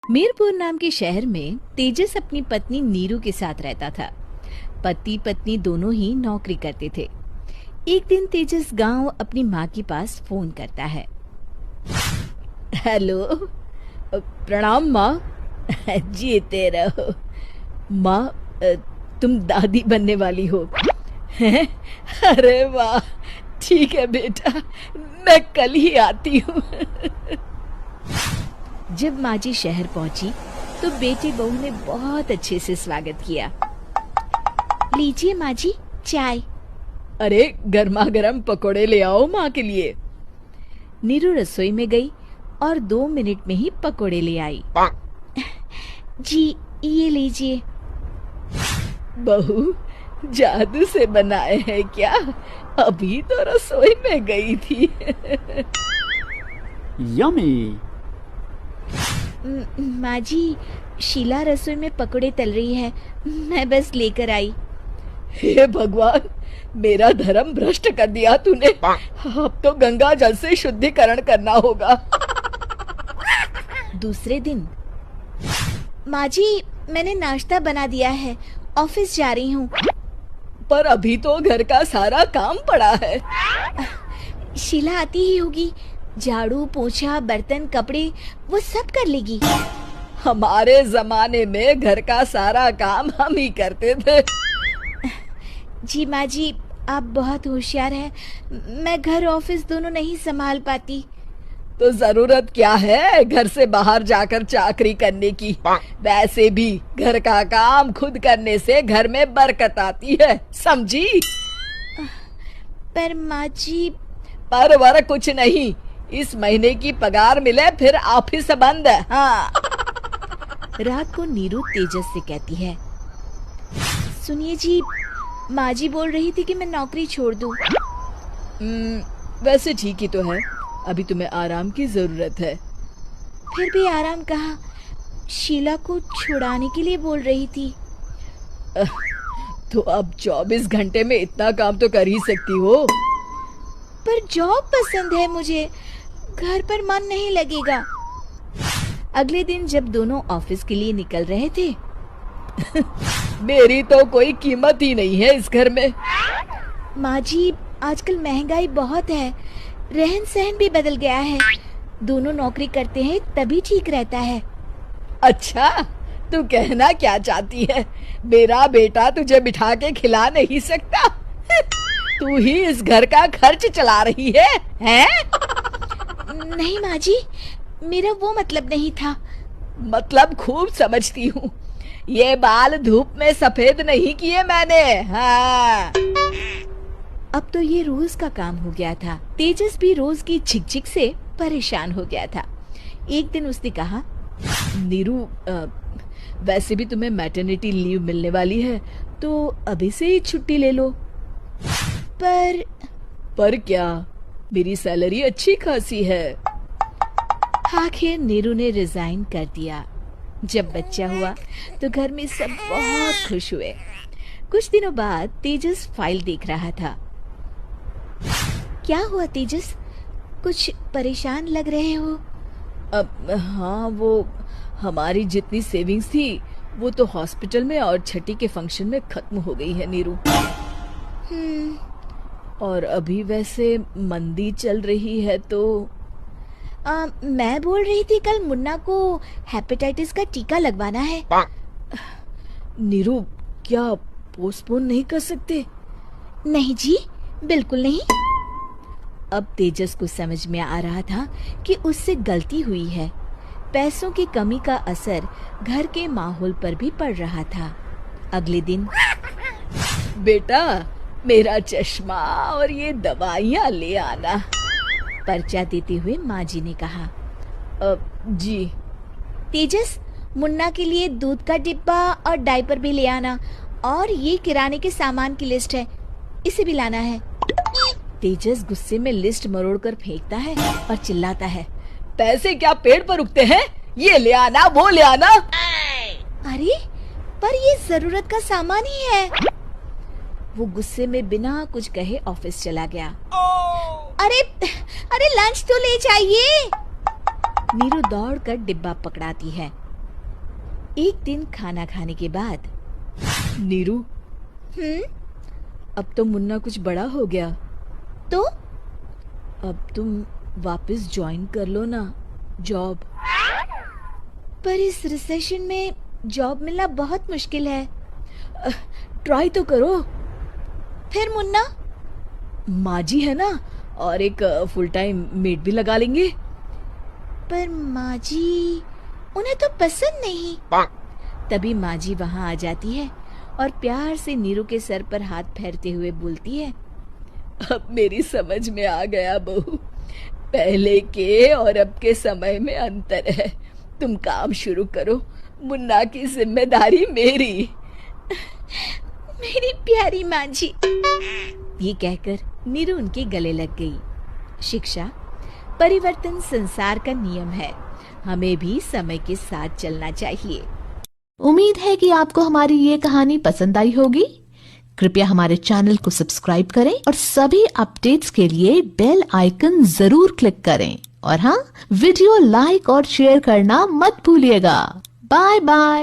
मीरपुर नाम के शहर में तेजस अपनी पत्नी नीरू के साथ रहता था। पति पत्नी दोनों ही नौकरी करते थे। एक दिन तेजस गांव अपनी माँ के पास फोन करता है। हेलो, प्रणाम माँ। जीते रहो माँ, तुम दादी बनने वाली हो हैं? अरे वाह, ठीक है बेटा, मैं कल ही आती हूँ। जब माँ जी शहर पहुंची तो बेटे बहू ने बहुत अच्छे से स्वागत किया। लीजिए माँ जी, चाय। अरे गर्मा गर्म पकोड़े ले आओ माँ के लिए। नीरू रसोई में गई और 2 मिनट में ही पकोड़े ले आई। जी ये लीजिए। बहू जादू से बनाए हैं क्या? अभी तो रसोई में गई थी। यमी। माँ जी, शीला रसोई में पकोड़े तल रही है, मैं बस लेकर आई। हे भगवान, मेरा धर्म भ्रष्ट कर दिया तूने। अब तो गंगा जल से शुद्धिकरण करना होगा। दूसरे दिन, माँ जी मैंने नाश्ता बना दिया है, ऑफिस जा रही हूँ। पर अभी तो घर का सारा काम पड़ा है। शीला आती ही होगी, झाड़ू पोछा बर्तन कपड़े वो सब कर लेगी। हमारे जमाने में घर का सारा काम हम ही करते थे। जी माँ जी, आप बहुत होशियार हैं, मैं घर ऑफिस दोनों नहीं संभाल पाती। तो जरूरत क्या है घर से बाहर जाकर चाकरी करने की? वैसे भी घर का काम खुद करने से घर में बरकत आती है, समझी? पर माँ जी। पर वर कुछ नहीं, इस महीने की पगार मिले फिर ऑफिस बंद। हाँ। रात को नीरू तेजस से कहती है, सुनिए जी, माँ जी बोल रही थी कि मैं नौकरी छोड़ दूं। वैसे ठीक ही तो है, अभी तुम्हें आराम की जरूरत है। फिर भी आराम कहाँ, शीला को छुड़ाने के लिए बोल रही थी। तो अब 24 घंटे में इतना काम तो कर ही सकती हो। पर जॉब पसंद है मुझे, घर पर मन नहीं लगेगा। अगले दिन जब दोनों ऑफिस के लिए निकल रहे थे, मेरी तो कोई कीमत ही नहीं है इस घर में। माँ जी, आजकल महंगाई बहुत है, रहन सहन भी बदल गया है, दोनों नौकरी करते हैं तभी ठीक रहता है। अच्छा, तू कहना क्या चाहती है? मेरा बेटा तुझे बिठा के खिला नहीं सकता? तू ही इस घर का खर्च चला रही है, हैं? नहीं माँ जी, मेरा वो मतलब नहीं था। मतलब खूब समझती हूँ, ये बाल धूप में सफेद नहीं किए मैंने। हाँ। अब तो ये रोज का काम हो गया था। तेजस भी रोज की झिकझिक से परेशान हो गया था। एक दिन उसने कहा, नीरू, वैसे भी तुम्हें मैटरनिटी लीव मिलने वाली है, तो अभी से ही छुट्टी ले लो। पर क्या, मेरी सैलरी अच्छी खासी है। आखिर नीरू ने रिजाइन कर दिया। जब बच्चा हुआ तो घर में सब बहुत खुश हुए। कुछ दिनों बाद तेजस फाइल देख रहा था। क्या हुआ तेजस, कुछ परेशान लग रहे हो? हाँ, वो हमारी जितनी सेविंग्स थी वो तो हॉस्पिटल में और छठी के फंक्शन में खत्म हो गई है नीरू। और अभी वैसे मंदी चल रही है तो मैं बोल रही थी कल मुन्ना को हेपेटाइटिस का टीका लगवाना है। नीरू, क्या पोस्टपोन नहीं कर सकते? नहीं जी, बिल्कुल नहीं। अब तेजस को समझ में आ रहा था कि उससे गलती हुई है। पैसों की कमी का असर घर के माहौल पर भी पड़ रहा था। अगले दिन, बेटा मेरा चश्मा और ये दवाइयाँ ले आना, पर्चा देते हुए माँ जी ने कहा। जी। तेजस, मुन्ना के लिए दूध का डिब्बा और डायपर भी ले आना, और ये किराने के सामान की लिस्ट है, इसे भी लाना है। तेजस गुस्से में लिस्ट मरोड़कर फेंकता है और चिल्लाता है, पैसे क्या पेड़ पर उगते हैं? ये ले आना, वो ले आना। अरे पर ये जरूरत का सामान ही है। वो गुस्से में बिना कुछ कहे ऑफिस चला गया। अरे लंच तो ले जाइए। नीरू दौड़कर डिब्बा पकड़ाती है एक दिन खाना खाने के बाद, नीरू, अब तो मुन्ना कुछ बड़ा हो गया, तो अब तुम वापस ज्वाइन कर लो ना जॉब। पर इस रिसेशन में जॉब मिलना बहुत मुश्किल है। ट्राई तो करो। फिर मुन्ना, माँ जी है ना, और एक फुल टाइम मेड भी लगा लेंगे। पर माँ जी, उन्हें तो पसंद नहीं। तभी माँ जी वहाँ आ जाती है और प्यार से नीरू के सर पर हाथ फेरते हुए बोलती है, अब मेरी समझ में आ गया बहू, पहले के और अब के समय में अंतर है। तुम काम शुरू करो, मुन्ना की जिम्मेदारी मेरी। मेरी प्यारी माँ जी। ये कहकर नीरू उनके गले लग गई। शिक्षा, परिवर्तन संसार का नियम है, हमें भी समय के साथ चलना चाहिए। उम्मीद है कि आपको हमारी ये कहानी पसंद आई होगी। कृपया हमारे चैनल को सब्सक्राइब करें और सभी अपडेट्स के लिए बेल आइकन जरूर क्लिक करें। और हाँ, वीडियो लाइक और शेयर करना मत भूलिएगा। Bye bye.